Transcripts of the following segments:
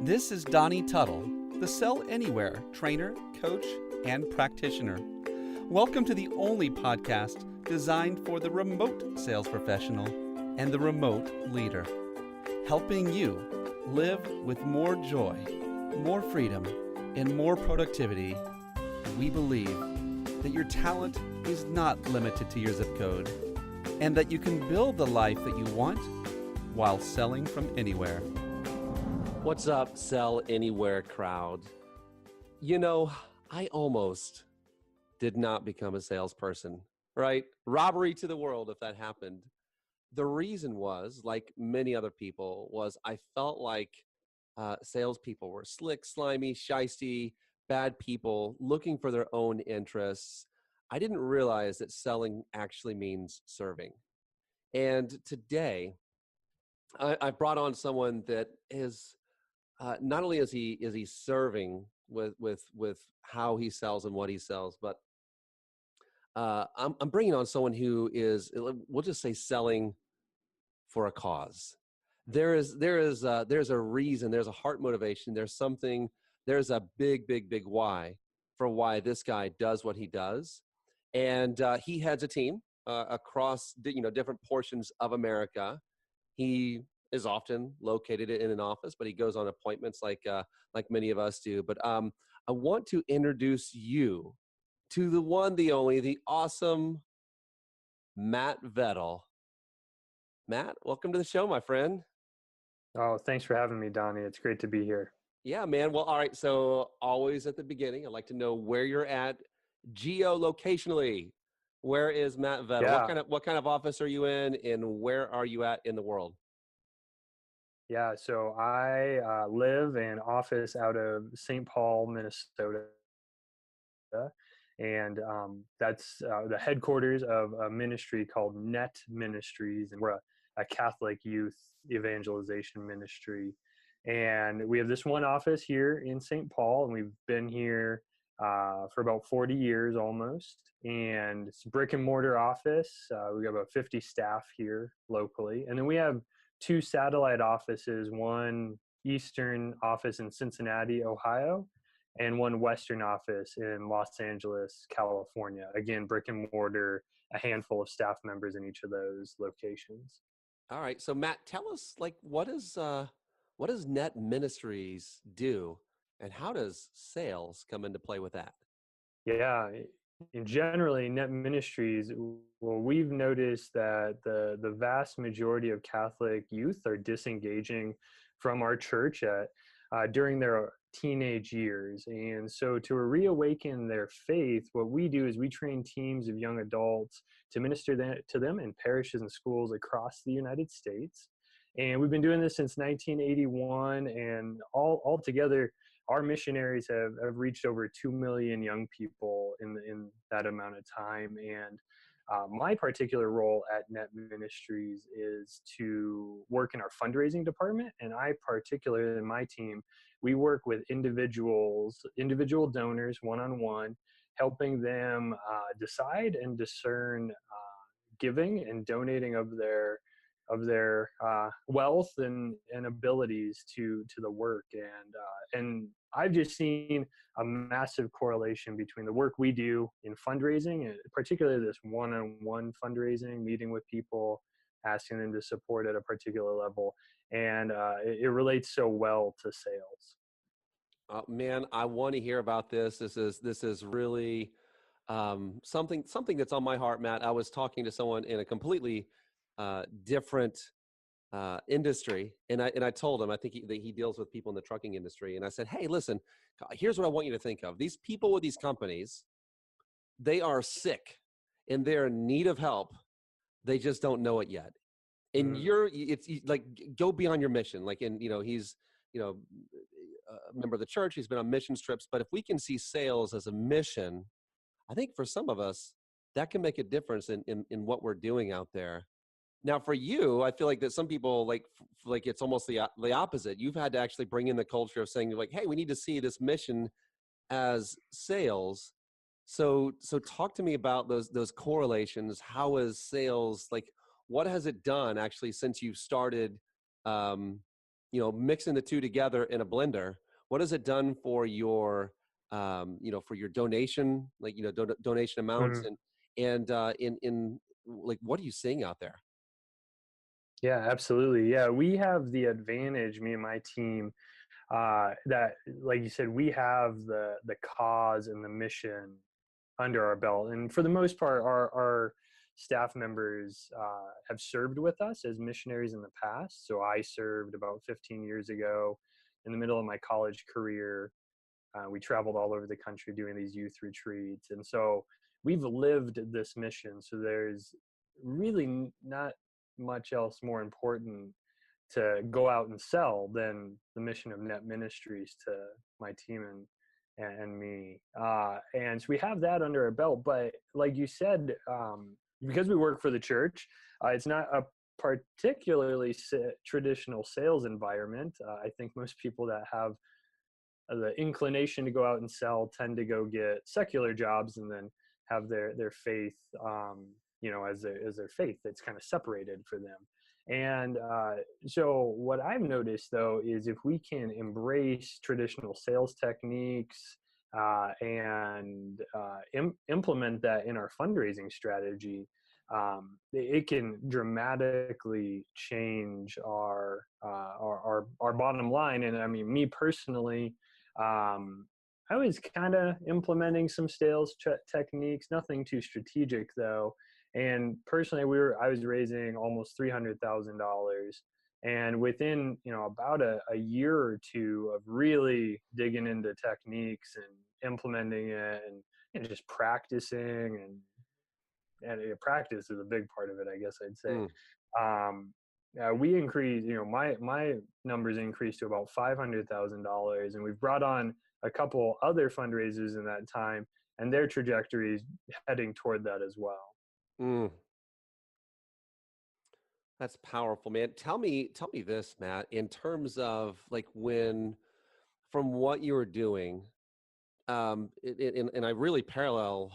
This is Donnie Tuttle, the Sell Anywhere trainer, coach, and practitioner. Welcome to the only podcast designed for the remote sales professional and the remote leader, helping you live with more joy, more freedom, and more productivity. We believe that your talent is not limited to your zip code and that you can build the life that you want while selling from anywhere. What's up, Sell Anywhere crowd? You know, I almost did not become a salesperson, right? Robbery to the world if that happened. The reason was, like many other people, was I felt like salespeople were slick, slimy, shysty, bad people looking for their own interests. I didn't realize that selling actually means serving. And today, I brought on someone that is not only is he serving with how he sells and what he sells, but I'm bringing on someone who is, we'll just say, selling for a cause. There's a reason, there's a heart motivation, there's a big why for why this guy does what he does, and he heads a team across different portions of America. He is often located in an office, but he goes on appointments like many of us do. But I want to introduce you to the one, the only, the awesome Matt Vettel. Matt, welcome to the show, my friend. Oh, thanks for having me, Donnie. It's great to be here. Yeah, man. Well, all right. So always at the beginning, I'd like to know where you're at geolocationally. Where is Matt Vettel? Yeah. What kind of office are you in, and where are you at in the world? Yeah, so I live in office out of St. Paul, Minnesota, and that's the headquarters of a ministry called NET Ministries, and we're a Catholic youth evangelization ministry. And we have this one office here in St. Paul, and we've been here for about 40 years almost. And it's a brick and mortar office. We have about 50 staff here locally, and then we have two satellite offices, one eastern office in Cincinnati, Ohio, and one western office in Los Angeles, California. Again, brick and mortar, a handful of staff members in each of those locations. All right. So Matt, tell us, what does NET Ministries do, and how does sales come into play with that? Yeah, in generally, NET Ministries, well, we've noticed that the vast majority of Catholic youth are disengaging from our church during their teenage years. And so to reawaken their faith, what we do is we train teams of young adults to minister to them in parishes and schools across the United States. And we've been doing this since 1981, and all together, our missionaries have reached over 2 million young people in that amount of time. And my particular role at NET Ministries is to work in our fundraising department. And I particularly, in my team, we work with individual donors one-on-one, helping them decide and discern giving and donating of their wealth and abilities to the work. And I've just seen a massive correlation between the work we do in fundraising, and particularly this one-on-one fundraising, meeting with people, asking them to support at a particular level. And it relates so well to sales. Man, I want to hear about this. This is really something that's on my heart, Matt. I was talking to someone in a completely different industry, and I told him, I think he deals with people in the trucking industry, and I said, hey, listen, here's what I want you to think of. These people with these companies, they are sick and they're in need of help. They just don't know it yet. And it's like, go beyond your mission. Like, and he's a member of the church. He's been on mission trips. But if we can see sales as a mission, I think for some of us that can make a difference in what we're doing out there. Now, for you, I feel like that some people like it's almost the opposite. You've had to actually bring in the culture of saying, like, hey, we need to see this mission as sales. So talk to me about those correlations. How is sales, like, what has it done actually since you've started mixing the two together in a blender, what has it done for your, for your donation, like, donation amounts Mhm. and in like, what are you seeing out there? Yeah, absolutely. Yeah, we have the advantage, me and my team, that, like you said, we have the cause and the mission under our belt, and for the most part, our staff members have served with us as missionaries in the past. So I served about 15 years ago in the middle of my college career. We traveled all over the country doing these youth retreats, and so we've lived this mission. So there's really not much else more important to go out and sell than the mission of NET Ministries to my team and me. And so we have that under our belt. But like you said, because we work for the church, it's not a particularly traditional sales environment. I think most people that have the inclination to go out and sell tend to go get secular jobs and then have their faith, as their faith that's kind of separated for them. And so what I've noticed though is if we can embrace traditional sales techniques and implement that in our fundraising strategy, it can dramatically change our bottom line. And I mean, me personally, I was kind of implementing some sales techniques, nothing too strategic though. And personally, I was raising almost $300,000, and within about a year or two of really digging into techniques and implementing it and just practicing practice is a big part of it, I guess I'd say. Mm. We increased, my numbers increased to about $500,000, and we've brought on a couple other fundraisers in that time, and their trajectory is heading toward that as well. Mm. That's powerful, man. Tell me this, Matt, in terms of like from what you were doing, and I really parallel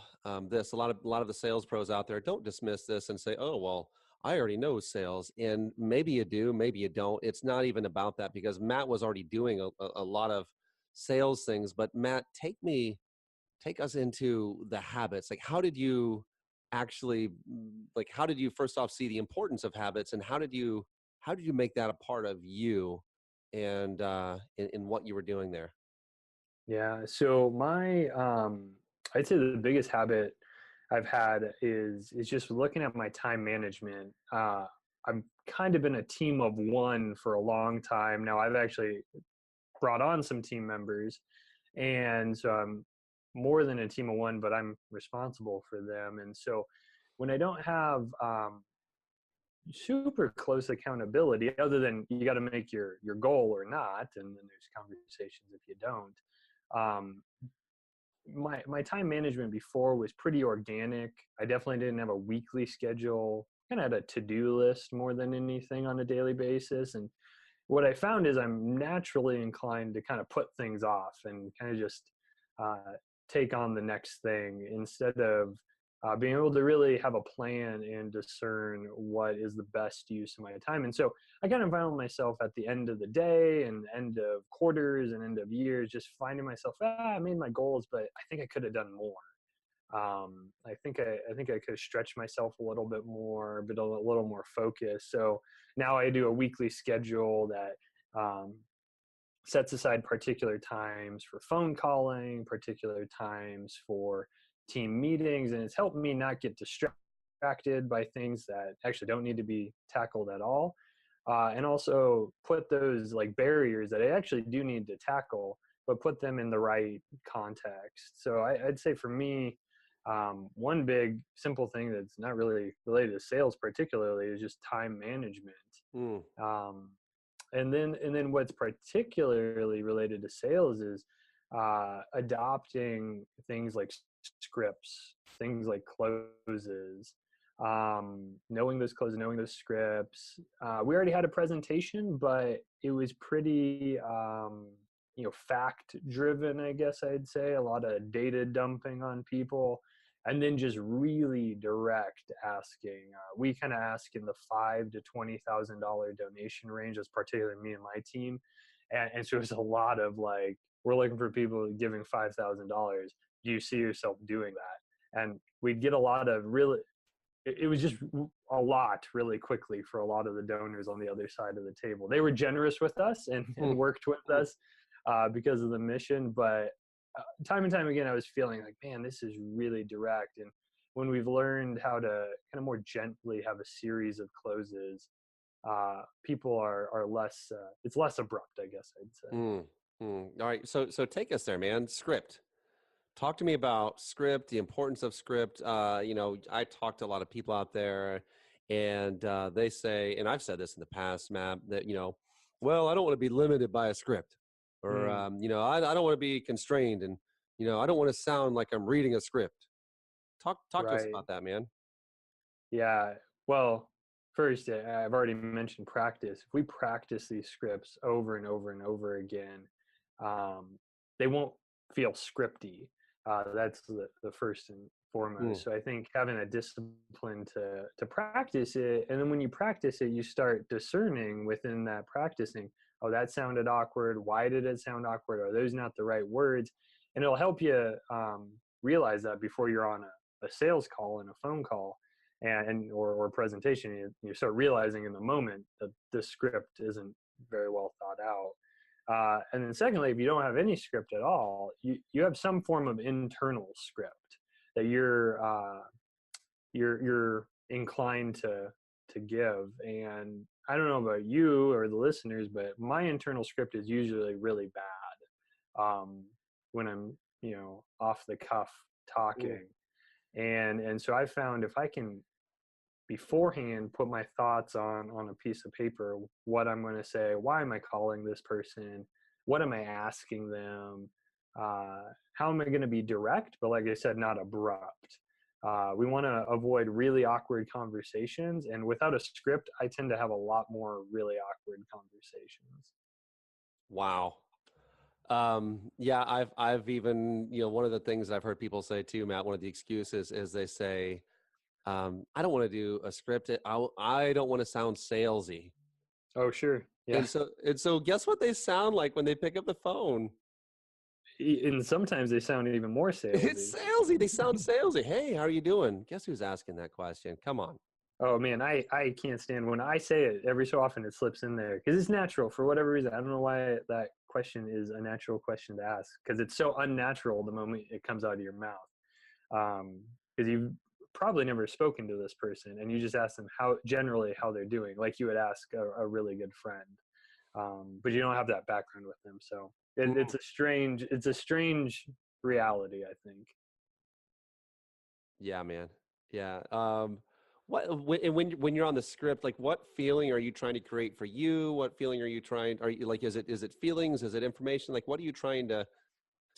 this. A lot of the sales pros out there don't dismiss this and say, "Oh, well, I already know sales," and maybe you do, maybe you don't. It's not even about that because Matt was already doing a lot of sales things. But Matt, take us into the habits. Like, how did you actually, how did you first off see the importance of habits, and how did you make that a part of you, and in what you were doing there? Yeah. So I'd say the biggest habit I've had is just looking at my time management. I've kind of been a team of one for a long time now. I've actually brought on some team members, and so I'm more than a team of one, but I'm responsible for them. And so when I don't have super close accountability, other than you got to make your goal or not, and then there's conversations if you don't. Um, my time management before was pretty organic. I definitely didn't have a weekly schedule. Kind of had a to-do list more than anything on a daily basis. And what I found is I'm naturally inclined to kind of put things off and kind of just uh, take on the next thing instead of being able to really have a plan and discern what is the best use of my time. And so I kind of found myself at the end of the day and end of quarters and end of years, just finding myself, I made my goals, but I think I could have done more. I think I could have stretched myself a little bit more, but a little more focused. So now I do a weekly schedule that sets aside particular times for phone calling, particular times for team meetings, and it's helped me not get distracted by things that actually don't need to be tackled at all. And also put those like barriers that I actually do need to tackle, but put them in the right context. So I'd say for me, one big simple thing that's not really related to sales particularly is just time management. Mm. Um, and then what's particularly related to sales is adopting things like scripts, things like closes, knowing those closes, knowing those scripts. We already had a presentation, but it was pretty fact driven, I guess I'd say. A lot of data dumping on people, and then just really direct asking. We kind of ask in the $5,000 to $20,000 donation range, as particularly me and my team, and so it's a lot of like, we're looking for people giving $5,000. Do you see yourself doing that? And we'd get a lot of really, it was just a lot really quickly for a lot of the donors on the other side of the table. They were generous with us and worked with us because of the mission, but time and time again, I was feeling like, man, this is really direct. And when we've learned how to kind of more gently have a series of closes, people are less, it's less abrupt, I guess I'd say. All right. So take us there, man. Script. Talk to me about script, the importance of script. I talk to a lot of people out there and they say, and I've said this in the past, Matt, that, well, I don't want to be limited by a script or, I don't want to be constrained and, I don't want to sound like I'm reading a script. Talk to us about that, man. Yeah. Well, first, I've already mentioned practice. If we practice these scripts over and over and over again, they won't feel scripty. That's the first and foremost. So I think having a discipline to practice it, and then when you practice it, you start discerning within that practicing, oh, that sounded awkward. Why did it sound awkward? Are those not the right words? And it'll help you realize that before you're on a sales call and a phone call or presentation. You start realizing in the moment that the script isn't very well thought out. And then secondly, if you don't have any script at all, you have some form of internal script that you're inclined to give. And I don't know about you or the listeners, but my internal script is usually really bad when I'm, off the cuff talking. And so I found if I can beforehand put my thoughts on a piece of paper, what I'm going to say, why am I calling this person, what am I asking them, how am I going to be direct, but like I said, not abrupt. We want to avoid really awkward conversations, and without a script, I tend to have a lot more really awkward conversations. Wow. Yeah, I've even, one of the things I've heard people say too, Matt, one of the excuses is they say, I don't want to do a script. I don't want to sound salesy. Oh, sure. Yeah. And so guess what they sound like when they pick up the phone? And sometimes they sound even more salesy. It's salesy. They sound salesy. Hey, how are you doing? Guess who's asking that question? Come on. Oh man, I can't stand when I say it. Every so often it slips in there because it's natural for whatever reason. I don't know why that question is a natural question to ask, because it's so unnatural the moment it comes out of your mouth. Because you've probably never spoken to this person and you just ask them how they're doing, like you would ask a really good friend. But you don't have that background with them, so it's a strange reality, I think. Yeah, man. Yeah. When you're on the script, like what feeling are you trying to create for you? What feeling are you like, is it feelings? Is it information? Like, what are you trying to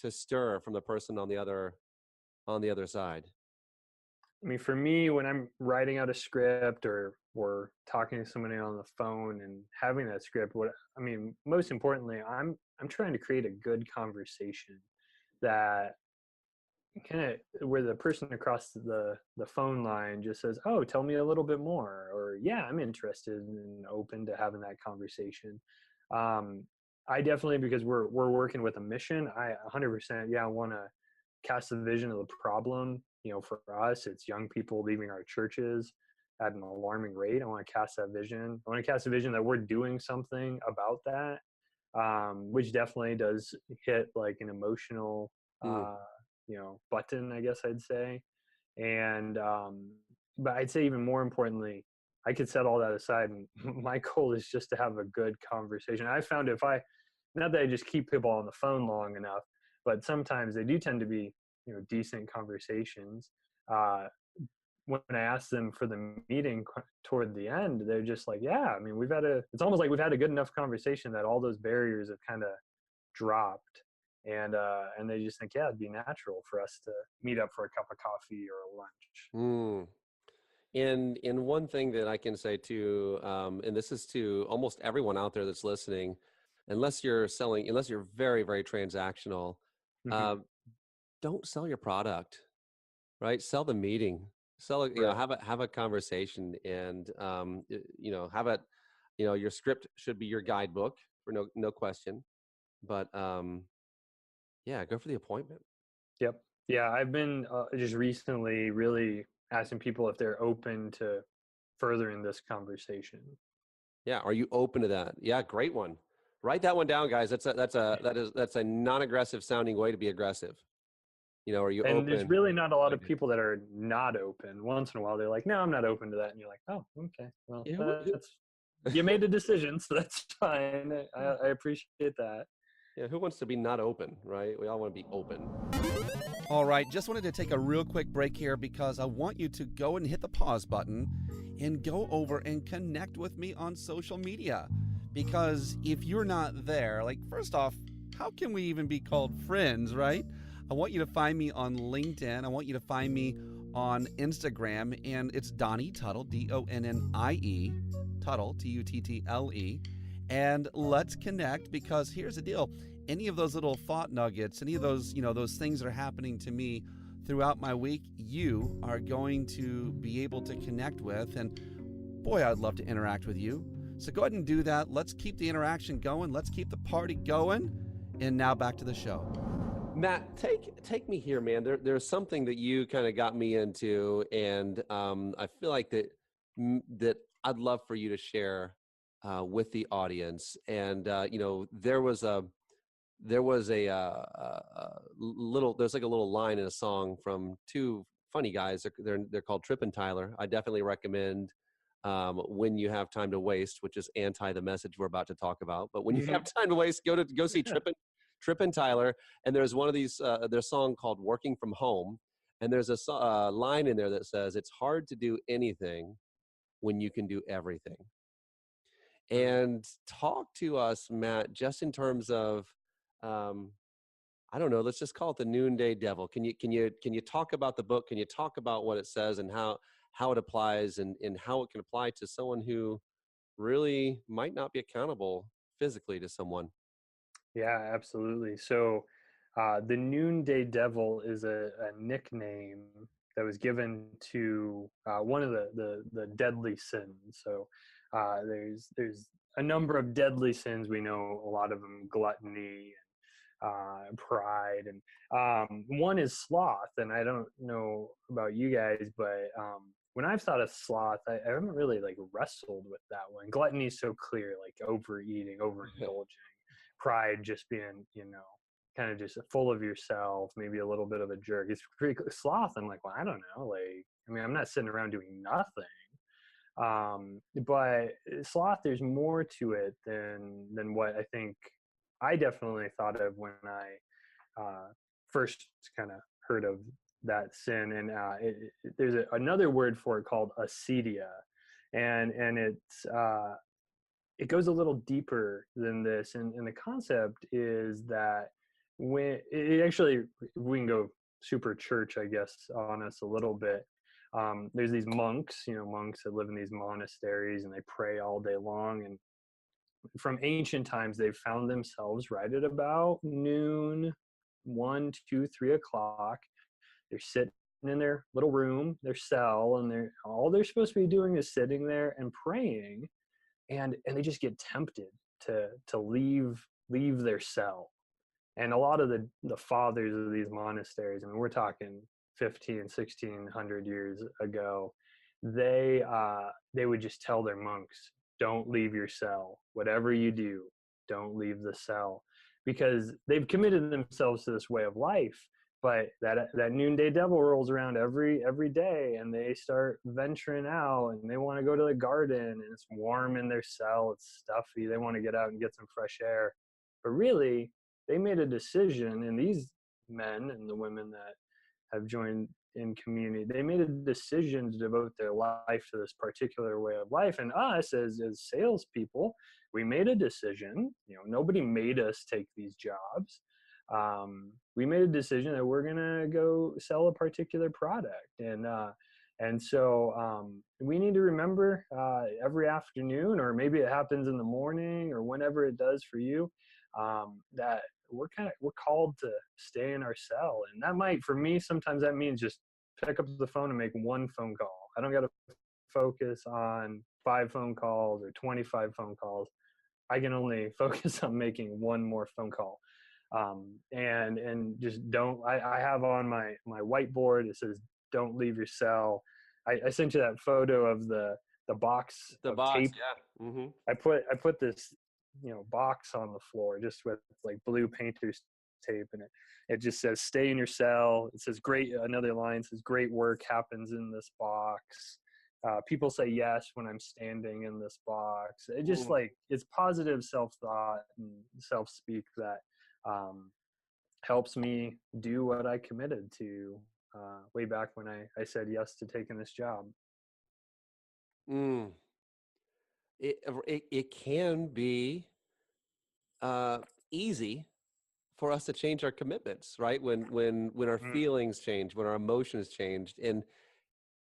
stir from the person on the other side? I mean, for me, when I'm writing out a script or talking to somebody on the phone and having that script, most importantly, I'm trying to create a good conversation that kind of where the person across the phone line just says, oh, tell me a little bit more, or yeah, I'm interested and open to having that conversation. I definitely, because we're working with a mission, I 100%, I want to cast the vision of the problem. For us, it's young people leaving our churches at an alarming rate. I want to cast that vision. I want to cast a vision that we're doing something about that, which definitely does hit like an emotional, button, I guess I'd say. And, but I'd say even more importantly, I could set all that aside, and my goal is just to have a good conversation. I found not that I just keep people on the phone long enough, but sometimes they do tend to be, decent conversations. When I ask them for the meeting toward the end, they're just like, yeah, I mean, it's almost like we've had a good enough conversation that all those barriers have kind of dropped. And they just think, yeah, it'd be natural for us to meet up for a cup of coffee or a lunch. And one thing that I can say too, and this is to almost everyone out there that's listening, unless you're very, very transactional, don't sell your product. right? Sell the meeting. Sell, Right. have a conversation, and have it. Your script should be your guidebook for no question. But yeah, go for the appointment. Yep. Yeah, I've been just recently really asking people if they're open to furthering this conversation. Yeah, are you open to that? Yeah, great one. Write that one down, guys. That's a non-aggressive sounding way to be aggressive. Are you And there's open? really not a lot Like of people that are not open. Once in a while, they're like, "No, I'm not open to that," and you're like, "Oh, okay. Well, yeah, that's you made a decision, so that's fine. I appreciate that." yeah, who wants to be not open, right? We all want to be open. All right, just wanted to take a real quick break here because I want you to go and hit the pause button and go over and connect with me on social media. Because if you're not there, like, first off, how can we even be called friends, right? I want you to find me on LinkedIn. I want you to find me on Instagram, and it's Donnie Tuttle, Donnie, Tuttle, Tuttle. And let's connect, because here's the deal. Any of those little thought nuggets, any of those, those things that are happening to me throughout my week, you are going to be able to connect with. And boy, I'd love to interact with you. So go ahead and do that. Let's keep the interaction going. Let's keep the party going. And now back to the show. Matt, take me here, man. There's something that you kind of got me into, and I feel like that I'd love for you to share with the audience. And there's like a little line in a song from two funny guys. They're called Trip and Tyler. I definitely recommend When You Have Time to Waste, which is anti the message we're about to talk about. But when you have time to waste, go see Trip and Tyler. And there's one of these their song called Working From Home, and there's a line in there that says, "It's hard to do anything when you can do everything." And talk to us, Matt, just in terms of um, I don't know, let's just call it the noonday devil. Can you talk about the book? Can you talk about what it says and how it applies, and how it can apply to someone who really might not be accountable physically to someone? Yeah, absolutely. So, the Noonday Devil is a nickname that was given to one of the deadly sins. So, there's a number of deadly sins. We know a lot of them: gluttony, pride, and one is sloth. And I don't know about you guys, but when I've thought of sloth, I haven't really like wrestled with that one. Gluttony is so clear, like overeating, overindulging. Pride just being, kind of just full of yourself, maybe a little bit of a jerk. It's pretty sloth. I'm like, well, I don't know. Like, I mean, I'm not sitting around doing nothing. But sloth, there's more to it than what I think I definitely thought of when I first kind of heard of that sin. And there's another word for it called acedia, and it goes a little deeper than this. And the concept is that when it actually, we can go super church, I guess, on us a little bit. There's these monks, monks that live in these monasteries and they pray all day long. And from ancient times, they've found themselves right at about noon, 1, 2, 3 o'clock. They're sitting in their little room, their cell, and all they're supposed to be doing is sitting there and praying. And they just get tempted to leave their cell. And a lot of the fathers of these monasteries, I mean, we're talking 1600 years ago, they would just tell their monks, don't leave your cell. Whatever you do, don't leave the cell, because they've committed themselves to this way of life. But that noonday devil rolls around every day, and they start venturing out, and they want to go to the garden, and it's warm in their cell, it's stuffy, they want to get out and get some fresh air. But really, they made a decision, and these men and the women that have joined in community, they made a decision to devote their life to this particular way of life. And us as salespeople, we made a decision. Nobody made us take these jobs. We made a decision that we're gonna go sell a particular product, and so we need to remember every afternoon, or maybe it happens in the morning, or whenever it does for you, that we're called to stay in our cell. And that might, for me, sometimes that means just pick up the phone and make one phone call. I don't got to focus on 5 phone calls or 25 phone calls. I can only focus on making one more phone call. And just don't, I have on my whiteboard, it says, don't leave your cell. I sent you that photo of the box The of box, tape. yeah. Mm-hmm. I put this, box on the floor just with like blue painter's tape, and it just says, stay in your cell. It says another line says, great work happens in this box. People say yes when I'm standing in this box. It just it's positive self-thought and self-speak that helps me do what I committed to way back when I said yes to taking this job. Mm. It can be easy for us to change our commitments, right? When our feelings change, when our emotions changed. And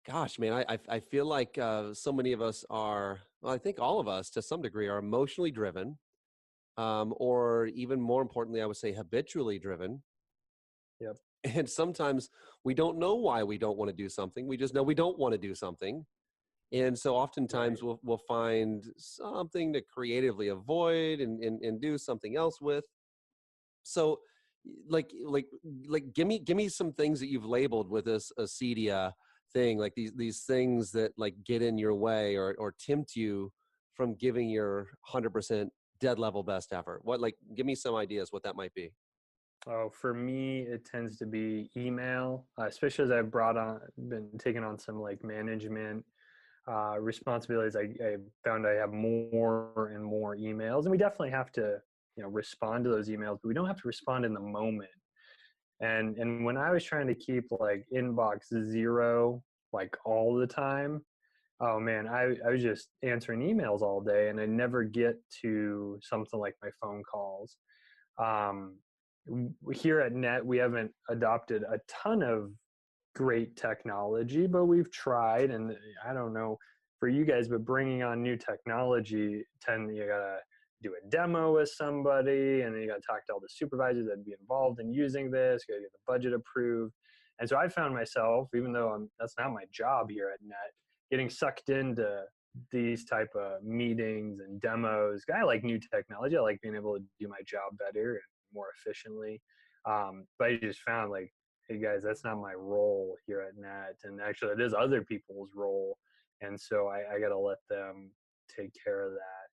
gosh, man, I feel like so many of us are, well, I think all of us to some degree are emotionally driven, or even more importantly, I would say habitually driven. Yep. And sometimes we don't know why we don't want to do something. We just know we don't want to do something. And so oftentimes we'll find something to creatively avoid and do something else with. So like give me some things that you've labeled with this acedia thing, like these things that like get in your way or tempt you from giving your 100% dead level best effort. Give me some ideas what that might be. Oh, for me, it tends to be email, especially as I've been taking on some like management responsibilities. I found I have more and more emails, and we definitely have to, respond to those emails, but we don't have to respond in the moment. And when I was trying to keep like inbox zero, like all the time, oh man, I was just answering emails all day, and I never get to something like my phone calls. Um, Here at NET, we haven't adopted a ton of great technology, but we've tried. And I don't know for you guys, but bringing on new technology, you gotta do a demo with somebody, and then you gotta talk to all the supervisors that'd be involved in using this. You gotta get the budget approved. And so I found myself, even though that's not my job here at NET, getting sucked into these type of meetings and demos. I like new technology. I like being able to do my job better and more efficiently. But I just found like, hey guys, that's not my role here at NET. And actually it is other people's role. And so I got to let them take care of that.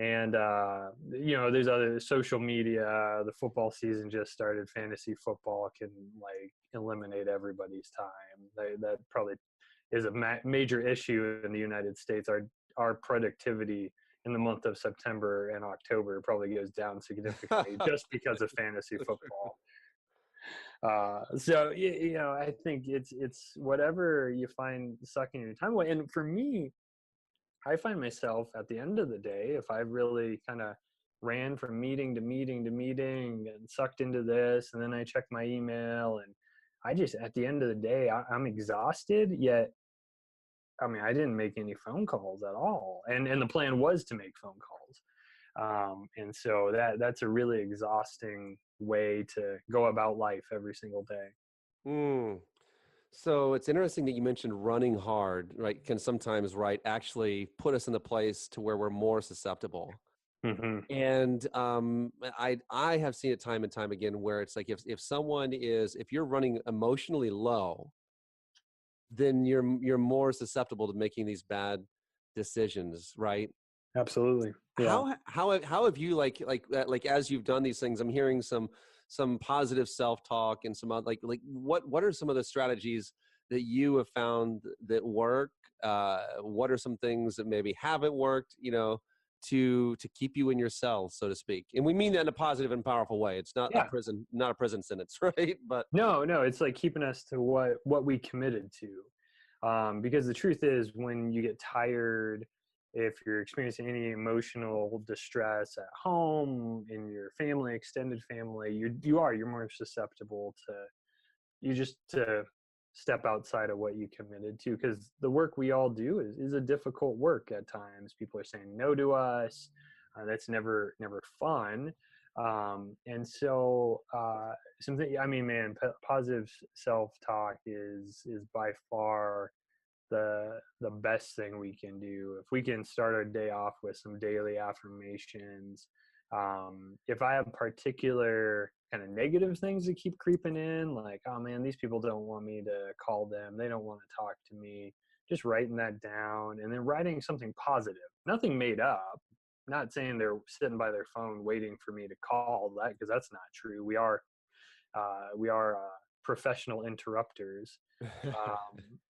And, there's other social media. The football season just started. Fantasy football can like eliminate everybody's time. That probably is a major issue in the United States. Our productivity in the month of September and October probably goes down significantly just because of fantasy football. So I think it's whatever you find sucking your time away. And for me, I find myself at the end of the day, if I really kind of ran from meeting to meeting to meeting and sucked into this, and then I check my email, and I just, at the end of the day, I'm exhausted, yet I didn't make any phone calls at all. And the plan was to make phone calls. And so that's a really exhausting way to go about life every single day. Mm. So it's interesting that you mentioned running hard, right? Can sometimes, right, actually put us in the place to where we're more susceptible. Mm-hmm. And I have seen it time and time again where it's like if you're running emotionally low, then you're more susceptible to making these bad decisions, right? Absolutely. Yeah. How have you like as you've done these things, I'm hearing some positive self-talk and some like what are some of the strategies that you have found that work? What are some things that maybe haven't worked, to keep you in your cell, so to speak? And we mean that in a positive and powerful way. It's not a prison sentence, right? But no, it's like keeping us to what we committed to. Because the truth is, when you get tired, if you're experiencing any emotional distress at home, in your family, extended family, you're more susceptible to step outside of what you committed to, because the work we all do is a difficult work at times. People are saying no to us. That's never fun. And so something, I mean, man, positive self-talk is by far the best thing we can do. If we can start our day off with some daily affirmations, if I have particular kind of negative things that keep creeping in, like, oh man, these people don't want me to call them, they don't want to talk to me, just writing that down and then writing something positive, nothing made up. Not saying they're sitting by their phone waiting for me to call that, because that's not true. We are professional interrupters.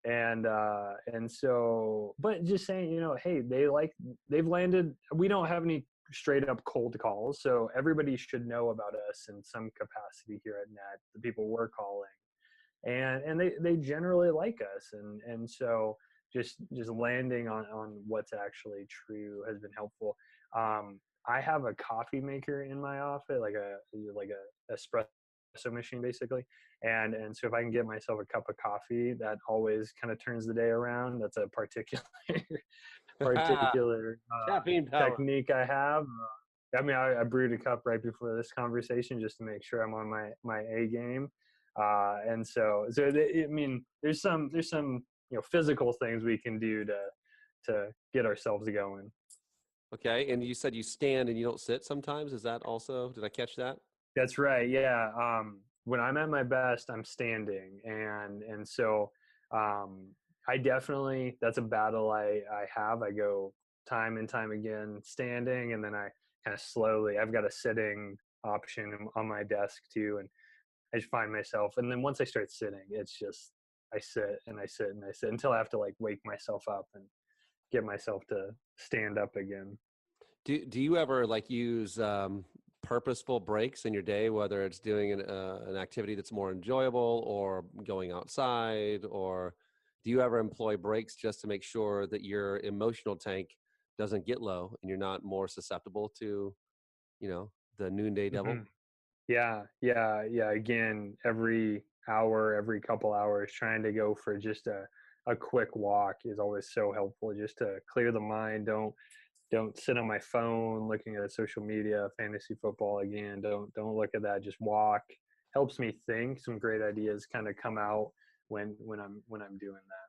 And so, but just saying, hey, they've landed. We don't have any straight up cold calls, so everybody should know about us in some capacity here at NET, the people we're calling, and they generally like us, and so just landing on what's actually true has been helpful. I have a coffee maker in my office, like a espresso machine basically, and so if I can get myself a cup of coffee, that always kind of turns the day around. That's a particular particular Caffeine power. technique I have. I mean, I brewed a cup right before this conversation just to make sure I'm on my A game. And so I mean, there's some physical things we can do to get ourselves going. Okay, and you said you stand and you don't sit sometimes. Is that also? Did I catch that? That's right. Yeah. When I'm at my best, I'm standing, and so I definitely, that's a battle I have. I go time and time again standing, and then I kind of slowly. I've got a sitting option on my desk too, and I just find myself. And then once I start sitting, it's just I sit and I sit and I sit until I have to like wake myself up and get myself to stand up again. Do you ever like use purposeful breaks in your day, whether it's doing an activity that's more enjoyable or going outside, or do you ever employ breaks just to make sure that your emotional tank doesn't get low and you're not more susceptible to, the noonday devil? Mhm. Yeah. Again, every hour, every couple hours, trying to go for just a quick walk is always so helpful, just to clear the mind. Don't sit on my phone looking at social media, fantasy football again. Don't look at that. Just walk. Helps me think. Some great ideas kind of come out when I'm doing that.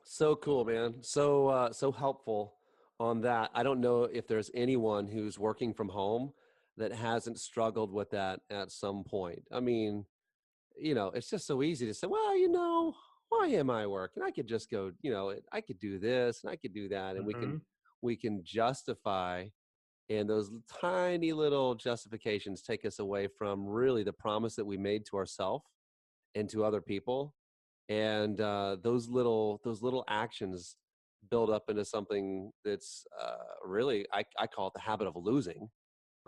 So cool, man. So helpful on that. I don't know if there's anyone who's working from home that hasn't struggled with that at some point. I mean, it's just so easy to say, well, why am I working? I could just go, I could do this and I could do that, and Hmm. we can justify, and those tiny little justifications take us away from really the promise that we made to ourselves and to other people. And those little actions build up into something that's really, I call it the habit of losing,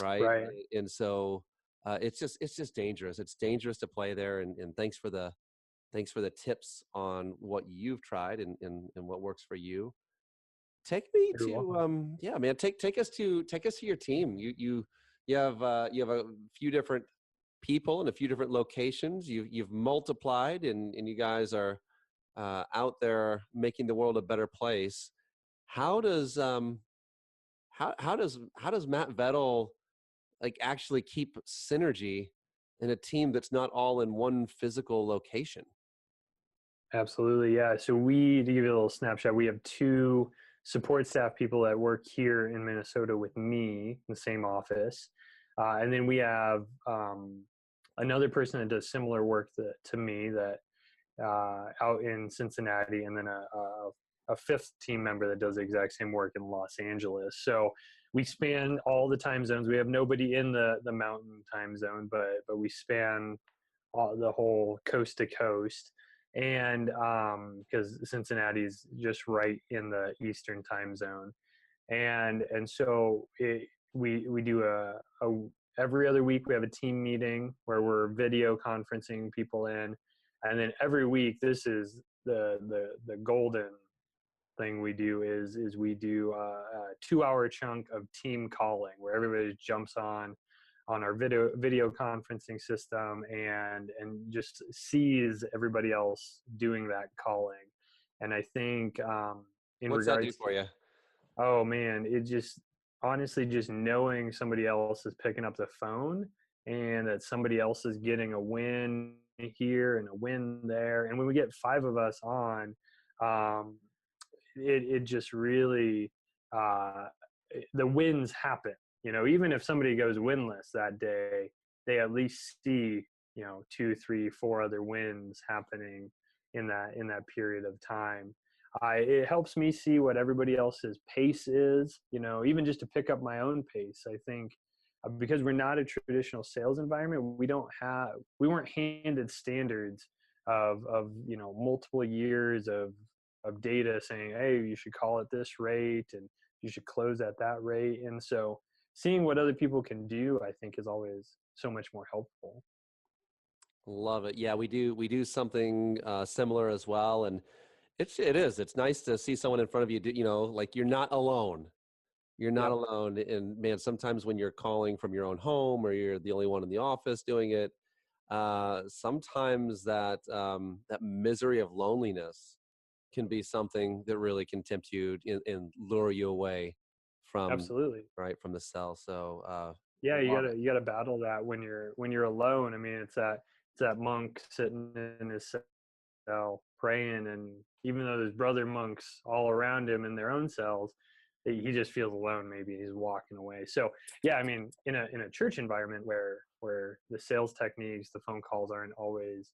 right? Right. And so it's just dangerous. It's dangerous to play there. And thanks for the tips on what you've tried and what works for you. Take me You're to welcome. yeah, man. Take us to your team. You have a few different people in a few different locations. You've multiplied, and you guys are out there making the world a better place. How does how does Matt Vettel like actually keep synergy in a team that's not all in one physical location? Absolutely. Yeah. So to give you a little snapshot, we have two support staff people that work here in Minnesota with me in the same office. And then we have another person that does similar work to me that out in Cincinnati, and then a fifth team member that does the exact same work in Los Angeles. So we span all the time zones. We have nobody in the mountain time zone, but we span the whole coast to coast. And because Cincinnati's just right in the Eastern time zone, and so we do a every other week we have a team meeting where we're video conferencing people in, and then every week, this is the golden thing we do is we do a 2 hour chunk of team calling where everybody jumps on our video conferencing system and just sees everybody else doing that calling. And I think in What's that do regards to, for you? oh man, it just honestly, just knowing somebody else is picking up the phone and that somebody else is getting a win here and a win there. And when we get five of us on, um, it just really, uh, the wins happen. Even if somebody goes winless that day, they at least see, two, three, four other wins happening in that period of time. It helps me see what everybody else's pace is, even just to pick up my own pace. I think because we're not a traditional sales environment, we weren't handed standards of multiple years of data saying, hey, you should call at this rate and you should close at that rate. And so seeing what other people can do, I think, is always so much more helpful. Love it. Yeah, we do something similar as well, and it's nice to see someone in front of you. Like you're not alone. You're not Yep. alone. And man, sometimes when you're calling from your own home or you're the only one in the office doing it, sometimes that misery of loneliness can be something that really can tempt you and lure you away from Absolutely. from the cell. So Yeah, you love gotta it. you gotta battle that when you're alone. I mean, it's that monk sitting in his cell praying, and even though there's brother monks all around him in their own cells, he just feels alone. Maybe he's walking away. So yeah, I mean, in a church environment where the sales techniques, the phone calls aren't always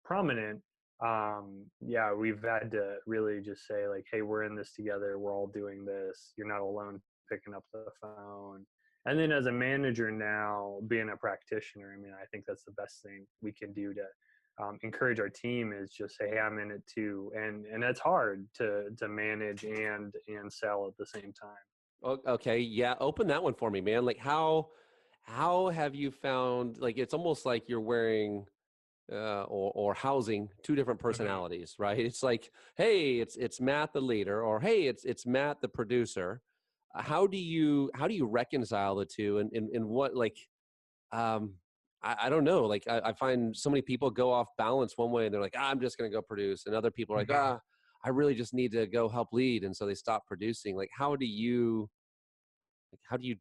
prominent, yeah, we've had to really just say like, hey, we're in this together, we're all doing this, you're not alone picking up the phone. And then as a manager now, being a practitioner, I mean, I think that's the best thing we can do to encourage our team, is just say, hey, I'm in it too. And that's hard to manage and sell at the same time. Okay, yeah, open that one for me, man. Like how have you found, like it's almost like you're wearing or housing two different Hmm. personalities, right? It's like, hey, it's Matt the leader, or hey, it's Matt the producer. How do you reconcile the two, and what, like um I don't know, like I find so many people go off balance one way and they're like, I'm just gonna go produce, and other people are like, Hmm. I really just need to go help lead, and so they stop producing. Like how do you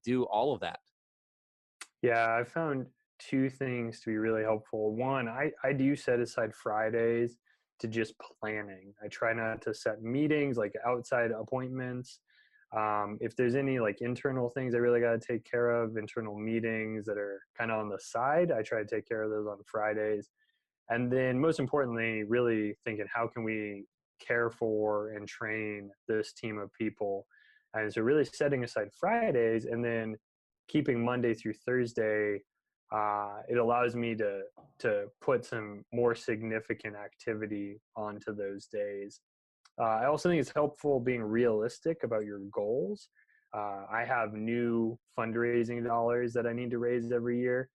do all of that? Yeah, I found two things to be really helpful. One, I do set aside Fridays to just planning. I try not to set meetings like outside appointments. If there's any like internal things I really got to take care of, internal meetings that are kind of on the side, I try to take care of those on Fridays. And then most importantly, really thinking, how can we care for and train this team of people? And so really setting aside Fridays and then keeping Monday through Thursday, it allows me to put some more significant activity onto those days. I also think it's helpful being realistic about your goals. I have new fundraising dollars that I need to raise every year.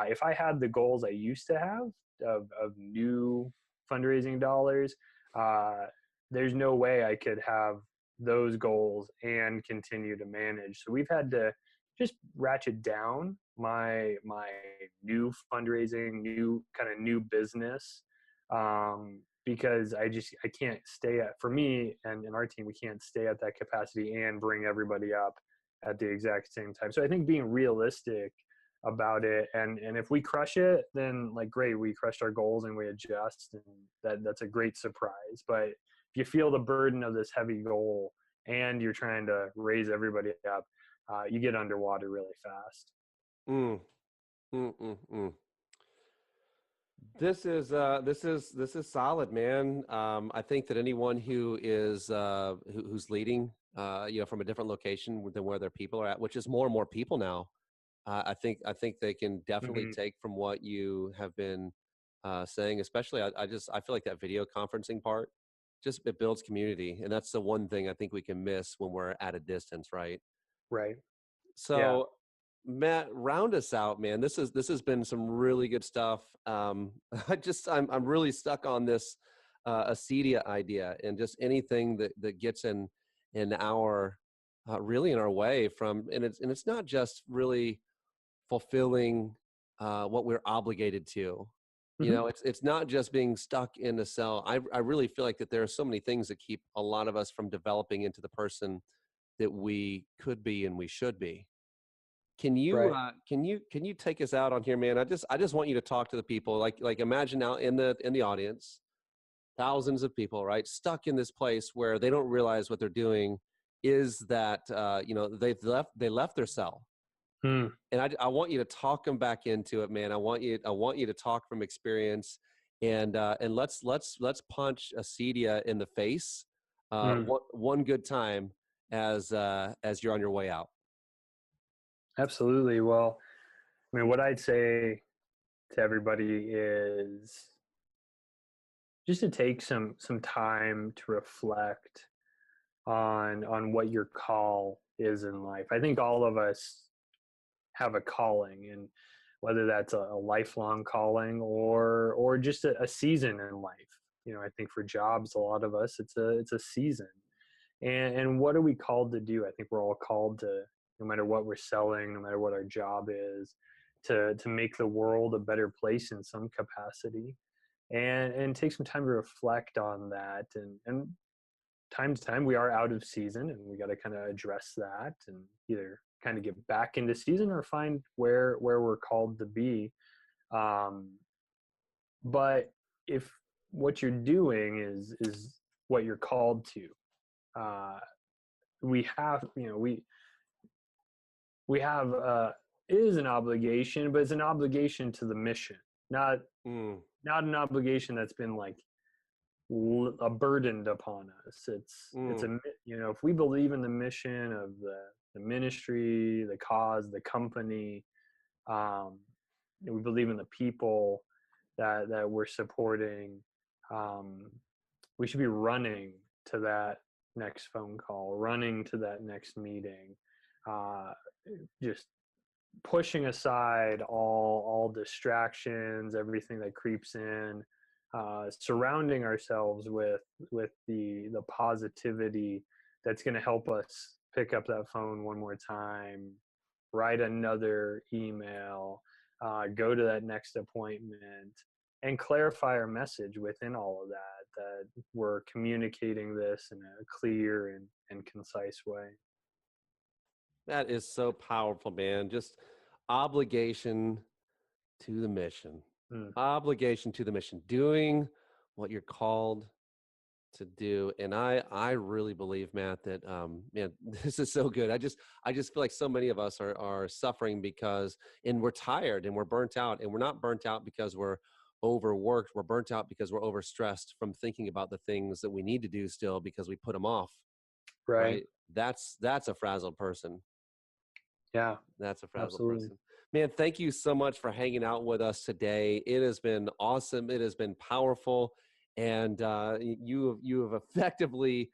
If I had the goals I used to have of new fundraising dollars, uh, there's no way I could have those goals and continue to manage. So we've had to just ratchet down my new fundraising, new business, because I can't stay at, for me and in our team, we can't stay at that capacity and bring everybody up at the exact same time. So I think being realistic about it, and if we crush it, then like great, we crushed our goals and we adjust, and that's a great surprise. But if you feel the burden of this heavy goal and you're trying to raise everybody up, you get underwater really fast. Mm, mm. This is solid, man. I think that anyone who is who's leading, from a different location than where their people are at, which is more and more people now, I think they can definitely Hmm. take from what you have been saying. Especially, I feel like that video conferencing part, just it builds community, and that's the one thing I think we can miss when we're at a distance, right? Right. Yeah. So, Matt, round us out, man. This has been some really good stuff. I'm really stuck on this acedia idea, and just anything that gets in our really in our way from, and it's not just really fulfilling what we're obligated to. Hmm. It's not just being stuck in a cell. I really feel like that there are so many things that keep a lot of us from developing into the person that we could be and we should be. Can you Right. can you take us out on here, man? I just want you to talk to the people. Like imagine now in the audience, thousands of people, right, stuck in this place where they don't realize what they're doing is that they left their cell. Hmm. And I want you to talk them back into it, man. I want you to talk from experience, and let's punch Acedia in the face one good time as you're on your way out. Absolutely. Well, I mean, what I'd say to everybody is just to take some time to reflect on what your call is in life. I think all of us have a calling, and whether that's a lifelong calling or just a season in life. I think for jobs, a lot of us, it's a season. And what are we called to do? I think we're all called to, no matter what we're selling, no matter what our job is, to make the world a better place in some capacity, and take some time to reflect on that. And time to time we are out of season, and we got to kind of address that and either kind of get back into season or find where we're called to be. But if what you're doing is what you're called to, we have it is an obligation, but it's an obligation to the mission, not an obligation that's been like a burdened upon us. It's a, if we believe in the mission of the ministry, the cause, the company, we believe in the people that we're supporting, we should be running to that next phone call, running to that next meeting, just pushing aside all distractions, everything that creeps in, surrounding ourselves with the positivity that's going to help us pick up that phone one more time, write another email, go to that next appointment, and clarify our message within all of that we're communicating this in a clear and concise way. That is so powerful, man. Just obligation to the mission. Obligation to the mission. Doing what you're called to do. And I really believe, Matt, that man, this is so good. I just feel like so many of us are suffering and we're tired and we're burnt out, and we're not burnt out because we're overworked. We're burnt out because we're overstressed from thinking about the things that we need to do still because we put them off. Right. That's a frazzled person. Yeah, that's a frazzled absolutely. person. Man, thank you so much for hanging out with us today. It has been awesome. It has been powerful. And you have effectively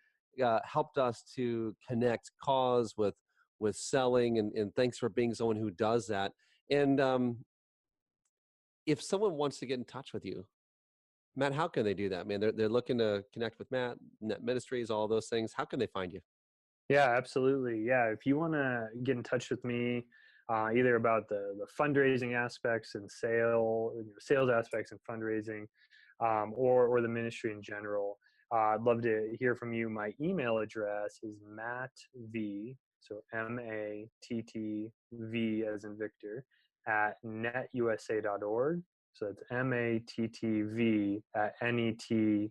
helped us to connect cause with selling. And thanks for being someone who does that. And if someone wants to get in touch with you, Matt, how can they do that, man? They're looking to connect with Matt, NET Ministries, all those things. How can they find you? Yeah, absolutely. Yeah, if you want to get in touch with me, either about the fundraising aspects and sales aspects and fundraising, or the ministry in general, I'd love to hear from you. My email address is mattv, so MATTV as in Victor, at netusa.org. So it's MATTV at netusa.org.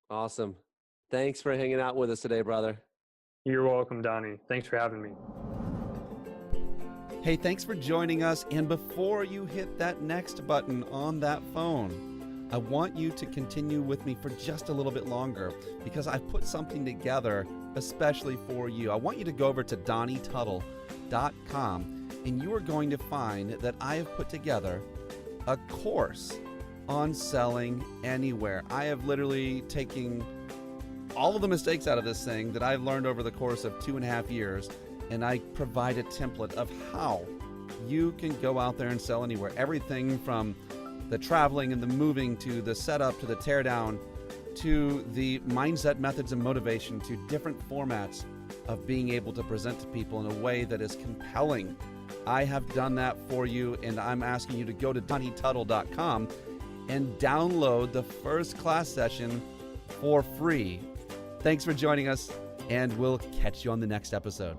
Awesome. Thanks for hanging out with us today, brother. You're welcome, Donnie. Thanks for having me. Hey, thanks for joining us. And before you hit that next button on that phone, I want you to continue with me for just a little bit longer because I've put something together especially for you. I want you to go over to DonnieTuttle.com, and you are going to find that I have put together a course on selling anywhere. I have literally taken all of the mistakes out of this thing that I've learned over the course of 2.5 years, and I provide a template of how you can go out there and sell anywhere. Everything from the traveling and the moving to the setup to the teardown to the mindset, methods, and motivation to different formats of being able to present to people in a way that is compelling. I have done that for you, and I'm asking you to go to DonnieTuttle.com and download the first class session for free. Thanks for joining us, and we'll catch you on the next episode.